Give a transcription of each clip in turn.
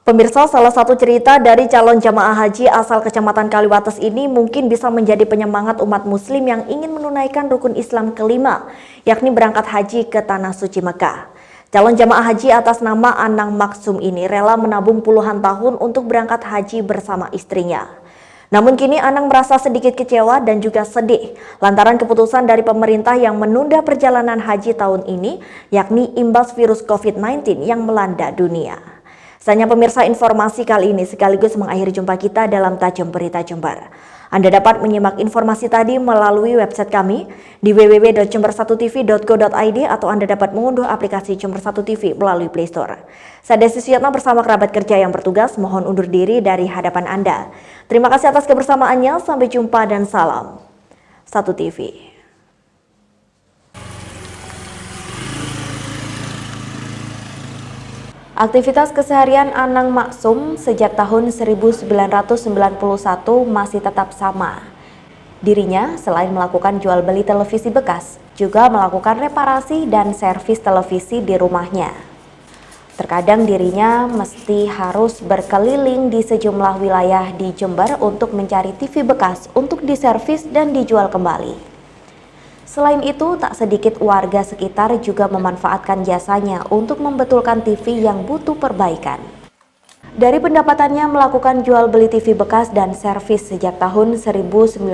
Pemirsa, salah satu cerita dari calon jamaah haji asal Kecamatan Kaliwates ini mungkin bisa menjadi penyemangat umat muslim yang ingin menunaikan rukun Islam kelima, yakni berangkat haji ke Tanah Suci Mekah. Calon jamaah haji atas nama Anang Maksum ini rela menabung puluhan tahun untuk berangkat haji bersama istrinya. Namun kini Anang merasa sedikit kecewa dan juga sedih lantaran keputusan dari pemerintah yang menunda perjalanan haji tahun ini, yakni imbas virus COVID-19 yang melanda dunia. Sayangnya pemirsa, informasi kali ini sekaligus mengakhiri jumpa kita dalam Tajam Berita Jember. Anda dapat menyimak informasi tadi melalui website kami di www.jember1tv.co.id atau Anda dapat mengunduh aplikasi Jember 1 TV melalui Play Store. Saya Desi Suyatna bersama kerabat kerja yang bertugas mohon undur diri dari hadapan Anda. Terima kasih atas kebersamaannya, sampai jumpa dan salam 1 TV. Aktivitas keseharian Anang Maksum sejak tahun 1991 masih tetap sama. Dirinya selain melakukan jual beli televisi bekas, juga melakukan reparasi dan servis televisi di rumahnya. Terkadang dirinya mesti harus berkeliling di sejumlah wilayah di Jember untuk mencari TV bekas untuk diservis dan dijual kembali. Selain itu, tak sedikit warga sekitar juga memanfaatkan jasanya untuk membetulkan TV yang butuh perbaikan. Dari pendapatannya melakukan jual beli TV bekas dan servis sejak tahun 1991,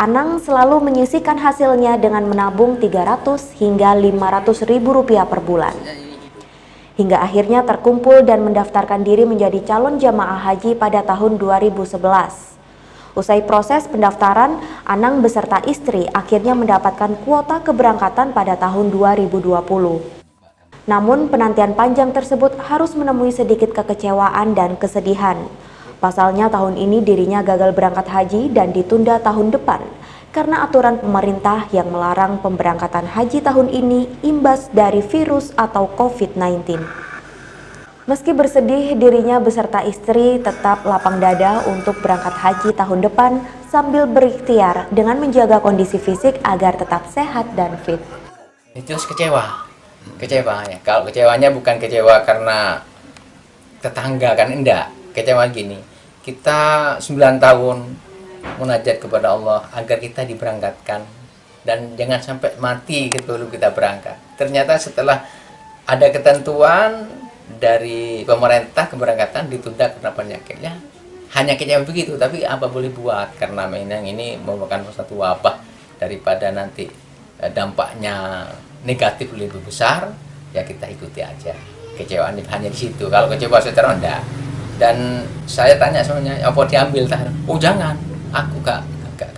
Anang selalu menyisihkan hasilnya dengan menabung 300 hingga 500 ribu rupiah per bulan. Hingga akhirnya terkumpul dan mendaftarkan diri menjadi calon jamaah haji pada tahun 2011. Usai proses pendaftaran, Anang beserta istri akhirnya mendapatkan kuota keberangkatan pada tahun 2020. Namun penantian panjang tersebut harus menemui sedikit kekecewaan dan kesedihan. Pasalnya tahun ini dirinya gagal berangkat haji dan ditunda tahun depan karena aturan pemerintah yang melarang pemberangkatan haji tahun ini imbas dari virus atau COVID-19. Meski bersedih, dirinya beserta istri tetap lapang dada untuk berangkat haji tahun depan sambil berikhtiar dengan menjaga kondisi fisik agar tetap sehat dan fit. Itu kecewa ya. Kalau kecewanya bukan kecewa karena tetangga kan, enggak. Kecewa gini, kita 9 tahun munajat kepada Allah agar kita diberangkatkan dan jangan sampai mati sebelum kita berangkat. Ternyata setelah ada ketentuan dari pemerintah keberangkatan ditunda karena penyakitnya, hanya kecewa begitu. Tapi apa boleh buat, karena memang ini merupakan satu wabah, daripada nanti dampaknya negatif lebih besar, ya kita ikuti aja. Kecewaan hanya di situ. Kalau kecewa secara enggak. Dan saya tanya semuanya, apa diambil? Oh jangan, aku gak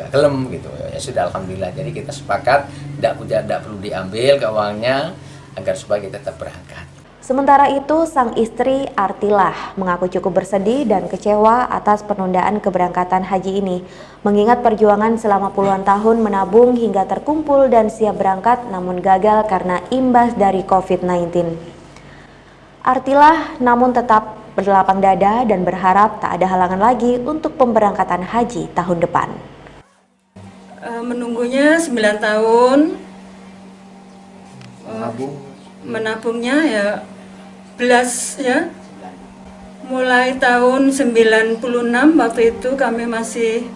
kelem gitu. Ya sudah, alhamdulillah. Jadi kita sepakat tidak perlu diambil keuangannya agar supaya kita tetap berangkat. Sementara itu, sang istri Artilah mengaku cukup bersedih dan kecewa atas penundaan keberangkatan haji ini, mengingat perjuangan selama puluhan tahun menabung hingga terkumpul dan siap berangkat namun gagal karena imbas dari COVID-19. Artilah namun tetap berlapang dada dan berharap tak ada halangan lagi untuk pemberangkatan haji tahun depan. Menunggunya 9 tahun, menabungnya ya belas ya, mulai tahun 96. Waktu itu kami masih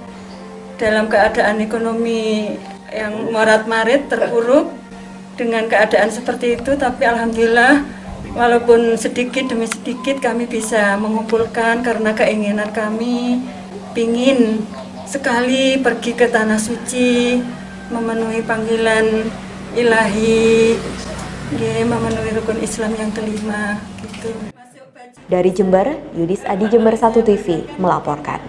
dalam keadaan ekonomi yang morat-marit, terpuruk dengan keadaan seperti itu. Tapi alhamdulillah, walaupun sedikit demi sedikit kami bisa mengumpulkan karena keinginan kami pingin sekali pergi ke Tanah Suci, memenuhi panggilan ilahi, memenuhi rukun Islam yang kelima gitu. Dari Jember, Yudis Adi, Jember 1 TV melaporkan.